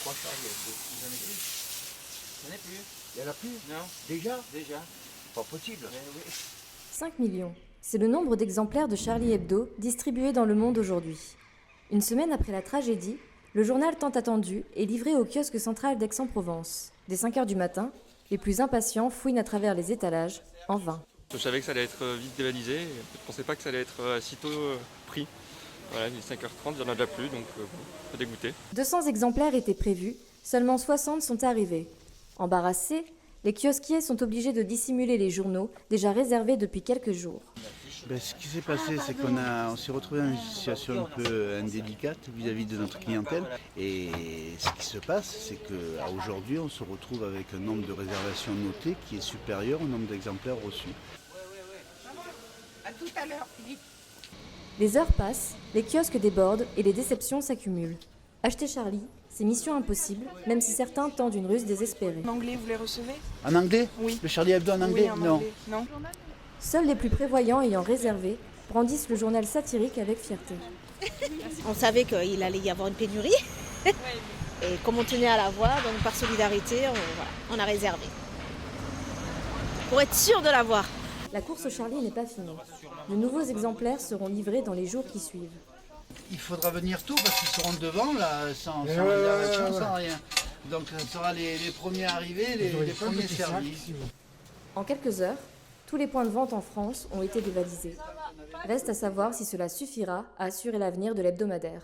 3 Charlie Hebdo. J'en ai plus. J'en ai plus. Il n'y en a plus? Non. Déjà? Déjà. Pas possible. Oui. 5 millions, c'est le nombre d'exemplaires de Charlie Hebdo distribués dans le monde aujourd'hui. Une semaine après la tragédie, le journal tant attendu est livré au kiosque central d'Aix-en-Provence. Dès 5 heures du matin, les plus impatients fouinent à travers les étalages, en vain. Je savais que ça allait être vite dévalisé, et je ne pensais pas que ça allait être si tôt pris. Voilà, il est 5h30, il n'y en a déjà plus, donc un peu dégoûté. 200 exemplaires étaient prévus, seulement 60 sont arrivés. Embarrassés, les kiosquiers sont obligés de dissimuler les journaux, déjà réservés depuis quelques jours. Ce qui s'est passé, c'est on s'est retrouvé dans une situation un peu indélicate vis-à-vis de notre clientèle. Et ce qui se passe, c'est qu'à aujourd'hui, on se retrouve avec un nombre de réservations notées qui est supérieur au nombre d'exemplaires reçus. À tout à l'heure, Philippe. Les heures passent, les kiosques débordent et les déceptions s'accumulent. Acheter Charlie, c'est mission impossible, même si certains tendent une ruse désespérée. En anglais, vous les recevez? En anglais? Oui. Le Charlie Hebdo en anglais? Oui, en Non. anglais. Non. Seuls les plus prévoyants ayant réservé brandissent le journal satirique avec fierté. On savait qu'il allait y avoir une pénurie. Et comme on tenait à l'avoir, donc par solidarité, on a réservé. Pour être sûr de l'avoir. La course au Charlie n'est pas finie. De nouveaux exemplaires seront livrés dans les jours qui suivent. Il faudra venir tôt parce qu'ils seront devant là, sans réservation, sans rien. Donc ce sera les premiers arrivés, les premiers servis. En quelques heures, tous les points de vente en France ont été dévalisés. Reste à savoir si cela suffira à assurer l'avenir de l'hebdomadaire.